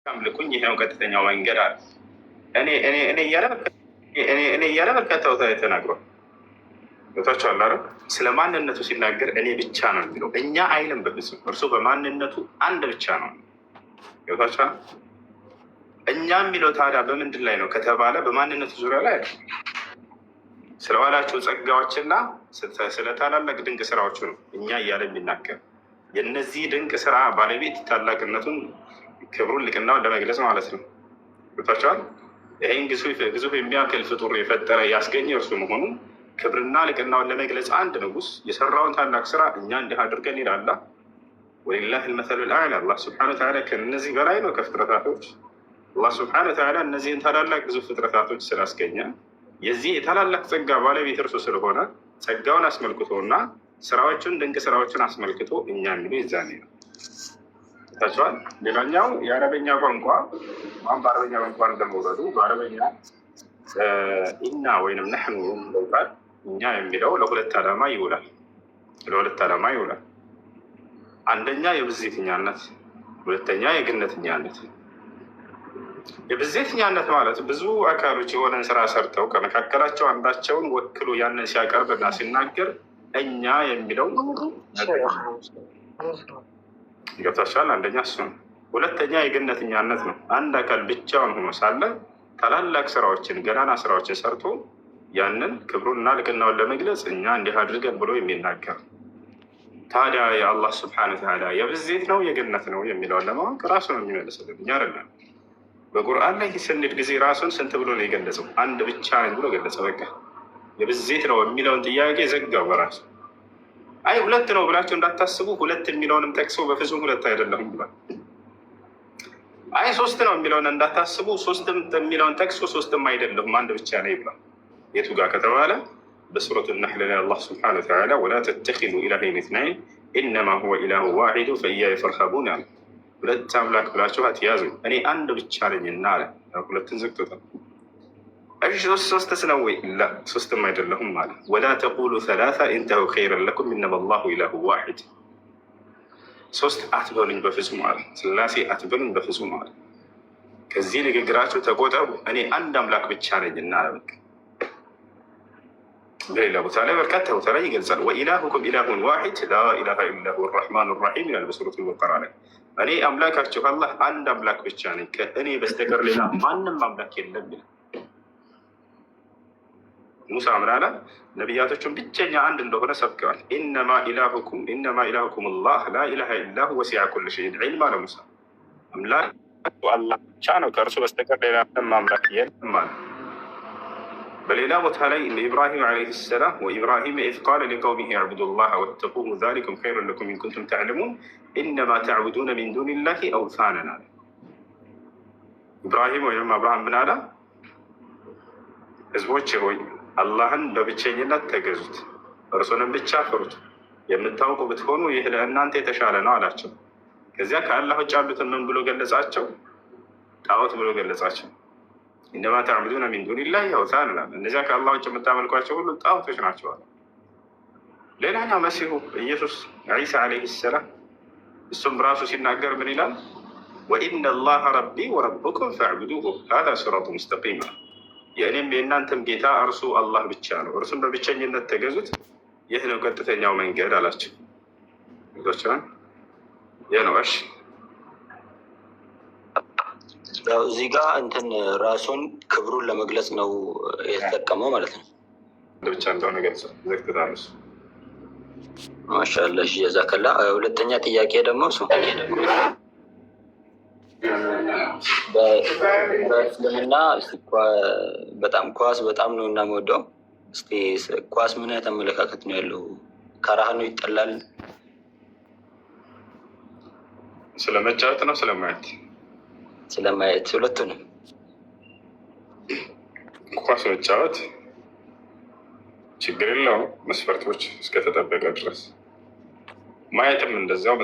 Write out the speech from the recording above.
አምልኩኝ ይሄ ነው ቀጥተኛው መንገድ አለ። እኔ እያለ በርካታ ቦታ ተናግሯል። ቦታቸዋል አለ ስለ ማንነቱ ሲናገር እኔ ብቻ ነው የሚለው እኛ አይልም በፍጹም። እርሱ በማንነቱ አንድ ብቻ ነው ቦታቸዋል። እኛ የሚለው ታዲያ በምንድን ላይ ነው ከተባለ በማንነቱ ዙሪያ ላይ ነው። ስለዋላቸው ጸጋዎችና ስለ ታላላቅ ድንቅ ስራዎቹ ነው እኛ እያለ የሚናገር የእነዚህ ድንቅ ስራ ባለቤት ታላቅነቱን ክብሩን ልቅናውን ለመግለጽ ማለት ነው። ቦታቸዋል። ይህን ግዙፍ የሚያክል ፍጡር የፈጠረ ያስገኘ እርሱ መሆኑን ክብርና ልቅናውን ለመግለጽ አንድ ንጉስ የሰራውን ታላቅ ስራ እኛ እንዲህ አድርገን ይላላ። ወሊላህ ልመሰሉ ልአዕላ አላህ ስብሐነ ወተዓላ ከእነዚህ በላይ ነው ከፍጥረታቶች። አላህ ስብሐነ ወተዓላ እነዚህን ታላላቅ ግዙፍ ፍጥረታቶች ስላስገኘ የዚህ የታላላቅ ጸጋ ባለቤት እርሱ ስለሆነ ጸጋውን አስመልክቶና ስራዎቹን ድንቅ ስራዎችን አስመልክቶ እኛ የሚሉ ይዛኔ ነው ታቸዋል። ሌላኛው የአረበኛ ቋንቋ በአረበኛ ቋንቋ እንደመውረዱ በአረበኛ ኢና ወይንም ነሕኑ የሚለው እኛ የሚለው ለሁለት ዓላማ ይውላል። አንደኛ የብዜትኛነት፣ ሁለተኛ የግነትኛነት። የብዜትኛነት ማለት ብዙ አካሎች የሆነን ስራ ሰርተው ከመካከላቸው አንዳቸውን ወክሎ ያንን ሲያቀርብና ሲናገር እኛ የሚለው ገብታችኋል። አንደኛ እሱ ነው። ሁለተኛ የግነትኛነት ነው። አንድ አካል ብቻውን ሆኖ ሳለ ታላላቅ ስራዎችን ገናና ስራዎችን ሰርቶ ያንን ክብሩንና ልቅናውን ለመግለጽ እኛ እንዲህ አድርገን ብሎ የሚናገር። ታዲያ የአላህ ስብሐነ ወተዓላ የብዜት ነው የግነት ነው የሚለውን ለማወቅ ራሱ ነው የሚመልስልን እኛ አይደለም። በቁርአን ላይ ስንሄድ ጊዜ ራሱን ስንት ብሎ ነው የገለጸው? አንድ ብቻ ነኝ ብሎ ገለጸ። በቃ የብዜት ነው የሚለውን ጥያቄ ዘጋው በራሱ። አይ ሁለት ነው ብላችሁ እንዳታስቡ፣ ሁለት የሚለውንም ጠቅሶ በፍጹም ሁለት አይደለሁም ብሏል። አይ ሶስት ነው የሚለውን እንዳታስቡ፣ ሶስትም የሚለውን ጠቅሶ ሶስትም አይደለሁም አንድ ብቻ ነኝ ብሏል። የቱ ጋር ከተባለ በሱረቱ ነሕል ላይ አላህ ስብሐነ ወተዓላ ወላ ተተኪዙ ኢላሀይን ኢስነይን ኢነማ ሁወ ኢላሁ ዋሒዱ ፈኢያየ ፈርሀቡን አለ። ሁለት አምላክ ብላችሁ አትያዙ እኔ አንድ ብቻ ነኝና አለ። ሁለትን ዘግቶታል። ሶስት ነው ወይ? ላ ሶስትም አይደለሁም አለ። ወላ ተቁሉ ሰላሳ ኢንተሁ ኸይረን ለኩም ኢነማ አላሁ ኢላሁ ዋሒድ። ሶስት አትበሉኝ በፍጹም አለ። ስላሴ አትበሉኝ በፍጹም አለ። ከዚህ ንግግራችሁ ተቆጠቡ እኔ አንድ አምላክ ብቻ ነኝና አለ። በሌላ ቦታ ላይ በርካታ ቦታ ላይ ይገልጻል። ወኢላሁኩም ኢላሁን ዋሒድ ላ ኢላሃ ኢላሁ ረሕማኑ ረሒም ይላል በሱረቱል በቀራ ላይ። እኔ አምላካችሁ አላህ አንድ አምላክ ብቻ ነኝ፣ ከእኔ በስተቀር ሌላ ማንም አምላክ የለም ይላል። ሙሳ ምን አለ? ነቢያቶቹን ብቸኛ አንድ እንደሆነ ሰብከዋል። ኢነማ ኢላሁኩም አላህ ላ ኢላሃ ኢላሁ ወሲዐ ኩለ ሸይኢን ዒልማ አለ ሙሳ። አምላክ አላህ ብቻ ነው፣ ከእርሱ በስተቀር ሌላ አምላክ የለም ማለት። በሌላ ቦታ ላይ ኢብራሂም ዓለይሂ ሰላም ወኢብራሂም ኢዝ ቃለ ሊቀውሚሂ ዕቡዱላህ ወተቁሁ ዛሊኩም ኸይሩን ለኩም ኢን ኩንቱም ተዕለሙን ኢነማ ተዕቡዱነ ሚን ዱኒላሂ አውሳነን አለ። ኢብራሂም ወይም አብርሃም ምን አለ? ህዝቦች ሆይ አላህን በብቸኝነት ተገዙት፣ እርሱንም ብቻ ፍሩት፣ የምታውቁ ብትሆኑ ይህ ለእናንተ የተሻለ ነው አላቸው። ከዚያ ከአላህ ውጭ ያሉትን ምን ብሎ ገለጻቸው? ጣዖት ብሎ ገለጻቸው። ኢነማ ተዕቡዱነ ሚን ዱኒላሂ አውሳነን አለ። እነዚያ ከአላህ ውጭ የምታመልኳቸው ሁሉ ጣዖቶች ናቸው አለ። ሌላኛው መሲሁ ኢየሱስ ዒሳ ዓለይሂ ሰላም እሱም ራሱ ሲናገር ምን ይላል? ወኢነ አላህ ረቢ ወረቡኩም ፈዕቡዱሁ ሃዛ ሲራጡ ሙስተቂም። የእኔም የእናንተም ጌታ እርሱ አላህ ብቻ ነው፣ እርሱም በብቸኝነት ተገዙት፣ ይህ ነው ቀጥተኛው መንገድ አላቸው። ቻን ይህ ነው። እሺ ያው እዚህ ጋር እንትን ራሱን ክብሩን ለመግለጽ ነው የተጠቀመው ማለት ነው። ብቻ እንደሆነ ገልጸ ዘግቶታል እሱ። ማሻአላህ ጀዛከላ። ሁለተኛ ጥያቄ ደግሞ እሱ በእስልምና በጣም ኳስ በጣም ነው እና የምወደው። እስኪ ኳስ ምን አይነት አመለካከት ነው ያለው? ከራህ ነው ይጠላል? ስለመጫወት ነው ስለማየት? ስለማየት ሁለቱንም። ኳስ መጫወት ችግር የለውም መስፈርቶች እስከተጠበቀ ድረስ፣ ማየትም እንደዚያው